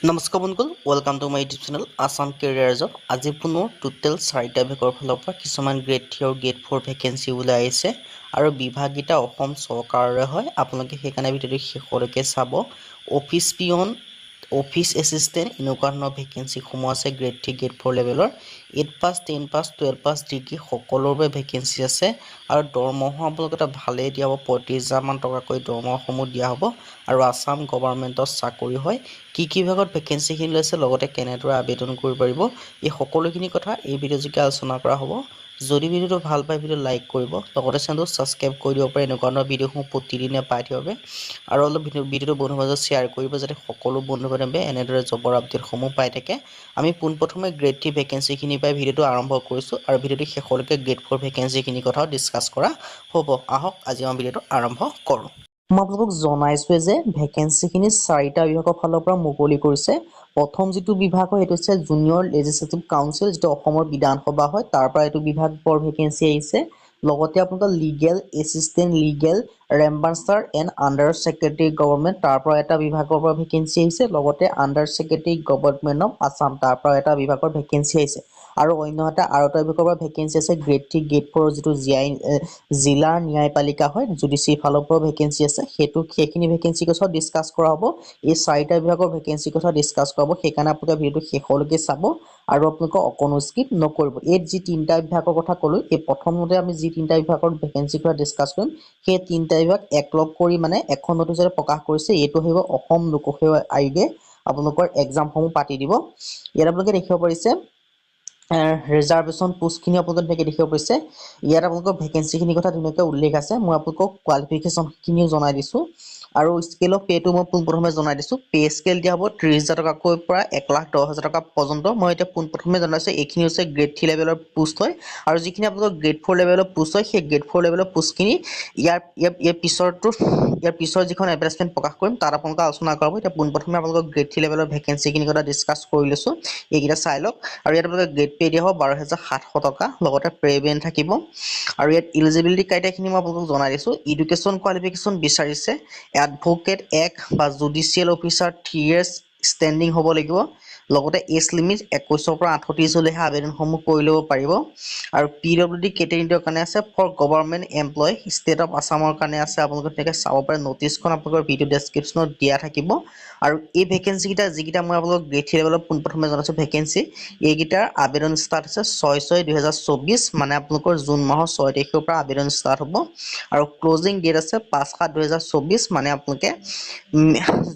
নমস্কাৰ বন্ধুসকল, welcome to my YouTube channel Assam career job. আজি পুনৰ টোটেল 4টা বিভাগৰ ফালৰ পৰা কিছুমান গ্ৰেড 3 আৰু গ্ৰেড 4 ভেকেঞ্চি ওলাই আহিছে আৰু বিভাগকেইটা অসম চৰকাৰৰে হয়। আপোনালোকে সেইকাৰণে ভিডিঅ'টো শেষলৈকে চাব। অফিচ পিয়ন, অফিচ এছিষ্টেণ্ট এনেকুৱা ধৰণৰ ভেকেঞ্চিসমূহ আছে গ্ৰেড 3 গ্ৰেড 4 লেভেলৰ। 8 পাছ 10 পাছ 12 পাছ ডিগ্ৰী সকলোৰে বাবে ভেকেঞ্চি আছে আৰু দৰমহা আপোনালোকে ভালেই দিয়া হ'ব। 35,000 মান টকাকৈ দৰমহাসমূহ দিয়া হ'ব আৰু আছাম গভৰ্ণমেণ্টৰ চাকৰি হয়। কি বিভাগত ভেকেঞ্চিখিনি লৈছে, লগতে কেনেদৰে আবেদন কৰিব পাৰিব, এই সকলোখিনি কথা এই ভিডিঅ' যোগে আলোচনা কৰা হ'ব। যদি ভিডিঅ'টো ভাল পায় ভিডিঅ' লাইক কৰিব, লগতে চেনেলটো ছাবস্ক্ৰাইব কৰি দিব পাৰে এনেকুৱা ধৰণৰ ভিডিঅ'সমূহ প্ৰতিদিনে পাই থাকিব বাবে। আৰু অলপ ভিডিঅ'টো বন্ধুৰ মাজত শ্বেয়াৰ কৰিব যাতে সকলো বন্ধু বান্ধৱে এনেদৰে জবৰ আপডেটসমূহ পাই থাকে। আমি পোনপ্ৰথমে গ্ৰেড 3 ভেকেঞ্চিখিনি পাই ভিডিঅ'টো আৰম্ভ কৰিছোঁ আৰু ভিডিঅ'টো শেষলৈকে গ্ৰেড 4 ভেকেঞ্চিখিনিৰ কথাও ডিছকাছ কৰা হ'ব। আহক আজি আমাৰ ভিডিঅ'টো আৰম্ভ কৰোঁ। মই আপোনালোকক জনাইছোৱে যে ভেকেঞ্চিখিনি 4টা বিভাগৰ ফালৰ পৰা মুকলি কৰিছে। প্ৰথম যিটো বিভাগ হয় সেইটো হৈছে জুনিয়ৰ লেজিছলেটিভ কাউন্সিল, যিটো অসমৰ বিধানসভা হয়, তাৰ পৰা এইটো বিভাগৰ ভেকেঞ্চি আহিছে। লগতে আপোনালোকৰ legal assistant, legal remembrancer and under secretary government, তাৰ পৰা এটা বিভাগৰ পৰা ভেকেঞ্চি আহিছে। লগতে under secretary government of Assam, তাৰ পৰা এটা বিভাগৰ ভেকেঞ্চি আহিছে। আৰু অন্য এটা বিভাগৰ পৰা ভেকেঞ্চি আছে গ্ৰেড 3 গ্ৰেড 4 যিটো জিলাৰ ন্যায়পালিকা হয়, জুডিচিয়াৰী ফালৰ পৰা ভেকেঞ্চি আছে। সেইখিনি ভেকেঞ্চি কথাও ডিছকাছ কৰা হ'ব। এই 4টা বিভাগৰ ভেকেঞ্চি কথা ডিছকাছ কৰা হ'ব, সেইকাৰণে আপোনালোকে ভিডিঅ'টো শেষলৈকে চাব আৰু আপোনালোকে অকণো স্কিপ নকৰিব। এই যি 3টা বিভাগৰ কথা ক'লো, এই প্ৰথমতে আমি যি 3টা বিভাগৰ ভেকেঞ্চিৰ কথা ডিছকাছ কৰিম, সেই 3টা বিভাগ একলগ কৰি মানে এখন নটিচত প্ৰকাশ কৰিছে। এইটো আহিব অসম লোকসেৱা আয়োগে আপোনালোকৰ এক্সামসমূহ পাতি দিব। ইয়াত আপোনালোকে দেখিব পাৰিছে ৰিজাৰ্ভেশ্যন পোষ্টখিনি আপোনালোকে ধুনীয়াকৈ দেখিব পাৰিছে। ইয়াত আপোনালোকৰ ভেকেঞ্চিখিনিৰ কথা ধুনীয়াকৈ উল্লেখ আছে। মই আপোনালোকক কোৱালিফিকেশ্যনখিনিও জনাই দিছোঁ আৰু স্কেল অফ পে'টো মই পোনপ্ৰথমে জনাই দিছোঁ। পে' স্কেল দিয়া হ'ব 30,000 টকাকৈ পৰা 1,10,000 টকা পৰ্যন্ত। মই এতিয়া পোনপ্ৰথমে জনাইছোঁ এইখিনি হৈছে গ্ৰেড 3 লেভেলৰ পোষ্ট হয় আৰু যিখিনি আপোনালোকৰ গ্ৰেড 4 লেভেলৰ পোষ্ট হয়, সেই গ্ৰেড 4 লেভেলৰ পোষ্টখিনি ইয়াৰ পিছৰ যিখন এডভাৰটাইজমেণ্ট প্ৰকাশ কৰিম তাত আপোনালোকে আলোচনা কৰা হ'ব। এতিয়া পোনপ্ৰথমে আপোনালোকৰ গ্ৰেড 3 লেভেলৰ ভেকেঞ্চিখিনিৰ কথা ডিছকাছ কৰি লৈছোঁ, এইকেইটা চাই লওক। আৰু ইয়াত আপোনালোকে গ্ৰেড পে' দিয়া হ'ব 12,700 টকা, লগতে প্ৰেভেণ্ট থাকিব। আৰু ইয়াত ইলিজিবিলিটি ক্ৰাইটেৰিয়াখিনি মই আপোনালোকক জনাই দিছোঁ। এডুকেশ্যন কোৱালিফিকেশ্যন বিচাৰিছে এডভোকেট 1 বা জুডিচিয়েল অফিচাৰ 3 years ষ্টেণ্ডিং হ'ব লাগিব। লগতে এজ লিমিট 21 পৰা 38 হ'লেহে আবেদনসমূহ কৰি ল'ব পাৰিব। আৰু PWD কেটেগৰীৰ কাৰণে আছে for government employee, state of আছামৰ কাৰণে আছে। আপোনালোকে তেনেকৈ চাব পাৰে, নটিচখন আপোনালোকৰ ভিডিঅ' ডেছক্ৰিপশ্যনত দিয়া থাকিব। আৰু এই ভেকেঞ্চিকেইটা যিকেইটা মই আপোনালোকক গ্ৰেড 3 লেভেলত পোনপ্ৰথমে জনাইছোঁ ভেকেঞ্চি, এইকেইটাৰ আবেদন ষ্টাৰ্ট হৈছে 6/6/2024, মানে আপোনালোকৰ জুন মাহৰ 6 তাৰিখৰ পৰা আবেদন ষ্টাৰ্ট হ'ব। আৰু ক্লজিং ডেট আছে 5/7/2024, মানে আপোনালোকে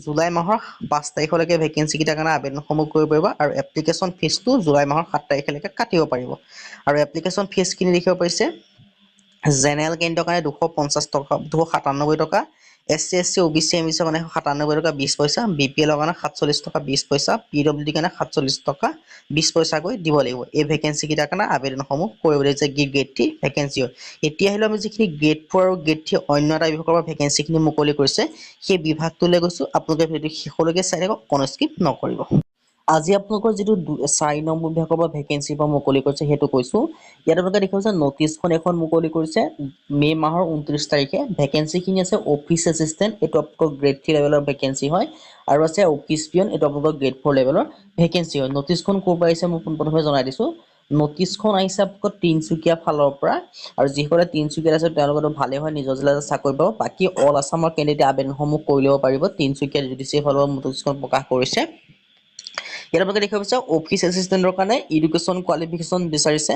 জুলাই মাহৰ 5 তাৰিখলৈকে ভেকেঞ্চিকেইটাৰ কাৰণে আবেদনসমূহ কৰিব পাৰিব। আৰু এপ্লিকেশ্যন ফিজটো জুলাই মাহৰ 7 তাৰিখলৈকে কাটিব পাৰিব। আৰু এপ্লিকেশ্যন ফিজখিনি দেখিব পাৰিছে, জেনেৰেল কেণ্ডিডেটৰ কাৰণে 250 টকা, 297 টকা, SC SC OBC MBC মানে 97 টকা 20 পইচা, BPL কাৰণে 47 টকা 20 পইচা, PWD কাৰণে 47 টকা 20 পইচাকৈ দিব লাগিব। এই ভেকেঞ্চিকেইটাৰ কাৰণে আবেদনসমূহ কৰিব লাগিব, গ্ৰেড 3 ভেকেঞ্চি হয়। এতিয়া আহিলোঁ আমি যিখিনি গ্ৰেড 4 আৰু গ্ৰেড 3 অন্য এটা বিভাগৰ পৰা ভেকেঞ্চিখিনি মুকলি কৰিছে, সেই বিভাগটোলৈ গৈছোঁ। আপোনালোকে ভিডিঅ'টো শেষলৈকে চাই থাকক, কোনো স্কিপ নকৰিব। আজি আপোনালোকৰ যিটো 4 নম্বৰ বিভাগৰ পৰা ভেকেঞ্চিৰ পৰা মুকলি কৰিছে সেইটো কৈছোঁ। ইয়াত আপোনালোকে দেখিব যে নটিচখন এখন মুকলি কৰিছে মে' মাহৰ 29 তাৰিখে। ভেকেঞ্চিখিনি আছে অফিচ এছিষ্টেণ্ট, এইটো আপোনালোকৰ গ্ৰেড 3 লেভেলৰ ভেকেঞ্চি হয়। আৰু আছে অফিচ পিয়ন, এইটো আপোনালোকৰ গ্ৰেড 4 লেভেলৰ ভেকেঞ্চি হয়। নটিচখন ক'ৰ পৰা আহিছে মই পোনপ্ৰথমে জনাই দিছোঁ। নটিচখন আহিছে আপোনালোকৰ তিনিচুকীয়া ফালৰ পৰা। আৰু যিসকলে তিনিচুকীয়াত আছে তেওঁলোকেতো ভালেই হয়, নিজৰ জিলাত চাকৰি পাব। বাকী অল আছামৰ কেণ্ডিডেটে আবেদনসমূহ কৰি ল'ব পাৰিব। তিনিচুকীয়া জুডিচিয়েৰী ফালৰ পৰা নটিচখন প্ৰকাশ কৰিছে। ইয়াত আপোনালোকে দেখিব পাৰিছে অফিচ এছিষ্টেণ্টৰ কাৰণে এডুকেশ্যন কোৱালিফিকেশ্যন বিচাৰিছে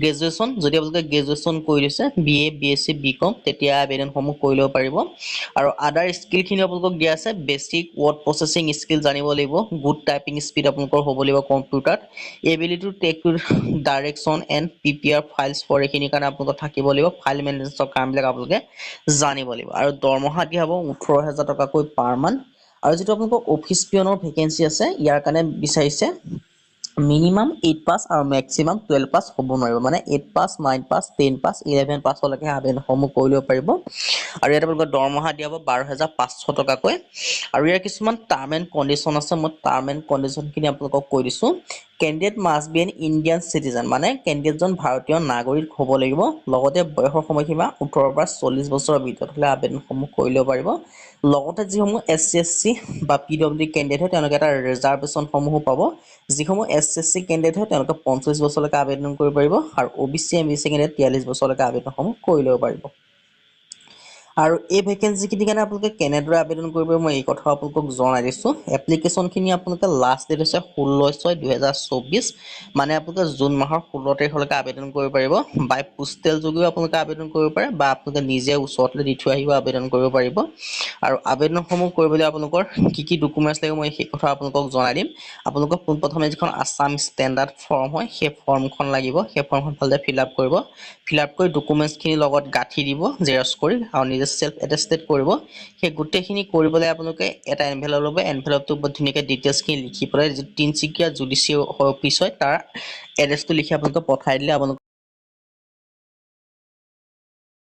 গ্ৰেজুৱেশ্যন। যদি আপোনালোকে গ্ৰেজুৱেশ্যন কৰি লৈছে BA BSc BCom, তেতিয়া আবেদনসমূহ কৰি ল'ব পাৰিব। আৰু আদাৰ স্কিলখিনি আপোনালোকক দিয়া আছে, বেছিক ৱৰ্ড প্ৰচেছিং স্কিল জানিব লাগিব, গুড টাইপিং স্পীড আপোনালোকৰ হ'ব লাগিব কম্পিউটাৰত, ability to take to direction and PPR files for, এইখিনিৰ কাৰণে আপোনালোকৰ থাকিব লাগিব। ফাইল মেনেজমেণ্টৰ কামবিলাক আপোনালোকে জানিব লাগিব। আৰু দৰমহা দিয়া হ'ব 18,000 টকাকৈ পাৰ মান্থ। আৰু যিটো আপোনালোকৰ অফিচ পিয়নৰ ভেকেঞ্চি আছে, ইয়াৰ কাৰণে বিচাৰিছে মিনিমাম 8 পাছ আৰু মেক্সিমাম 12 পাছ হ'ব নোৱাৰিব, মানে 8 পাছ 9 পাছ 10 পাছ 11 পাছলৈকে আবেদনসমূহ কৰি ল'ব পাৰিব। আৰু ইয়াত আপোনালোকৰ দৰমহা দিয়া হ'ব 12,500 টকাকৈ। আৰু ইয়াৰ কিছুমান টাৰ্ম এণ্ড কণ্ডিশ্যন আছে, মই টাৰ্ম এণ্ড কণ্ডিশ্যনখিনি আপোনালোকক কৈ দিছোঁ। Candidate must B N Indian citizen, মানে কেণ্ডিডেটজন ভাৰতীয় নাগৰিক হ'ব লাগিব। লগতে বয়সৰ সময়সীমা 18 পৰা 40 বছৰৰ ভিতৰত হ'লে আবেদনসমূহ কৰি ল'ব পাৰিব। লগতে যিসমূহ SC বা PWD কেণ্ডিডেট হয় তেওঁলোকে এটা ৰিজাৰ্ভেশ্যনসমূহো পাব। যিসমূহ SC কেণ্ডিডেট হয় তেওঁলোকে 45 বছৰলৈকে আবেদন কৰিব পাৰিব আৰু OBC MBC কেণ্ডিডেট 43 বছৰলৈকে আবেদনসমূহ কৰি ল'ব পাৰিব। আৰু এই ভেকেন্সিখিনিৰ কাৰণে আপোনালোকে কেনেদৰে আবেদন কৰিব মই এই কথা আপোনালোকক জনাই দিছোঁ। এপ্লিকেশ্যনখিনি আপোনালোকে লাষ্ট ডেট হৈছে 16/6/2024, মানে আপোনালোকে জুন মাহৰ 16 তাৰিখলৈকে আবেদন কৰিব পাৰিব। বাই পোষ্টেল যোগেও আপোনালোকে আবেদন কৰিব পাৰে বা আপোনালোকে নিজে ওচৰতে দি থৈ আহিও আবেদন কৰিব পাৰিব। আৰু আবেদনসমূহ কৰিবলৈ আপোনালোকৰ কি ডকুমেণ্টছ লাগিব মই সেই কথা আপোনালোকক জনাই দিম। আপোনালোকক পোনপ্ৰথমে যিখন আছাম ষ্টেণ্ডাৰ্ড ফৰ্ম হয় সেই ফৰ্মখন লাগিব। সেই ফৰ্মখন ভালদৰে ফিল আপ কৰিব। ফিল আপ কৰি ডকুমেণ্টছখিনিৰ লগত গাঁঠি দিব জেৰক্স কৰি আৰু নিজে চেল্ফ এটেষ্টেড কৰিব। সেই গোটেইখিনি কৰিবলৈ আপোনালোকে এটা এনভেলপ ল'ব। এনভেলপটোৰ ওপৰত ধুনীয়াকৈ ডিটেইলছখিনি লিখি পেলাই তিনিচুকীয়া জুডিচিয়েল অফিচ হয় তাৰ এড্ৰেছটো লিখি আপোনালোকে পঠাই দিলে আপোনালোকে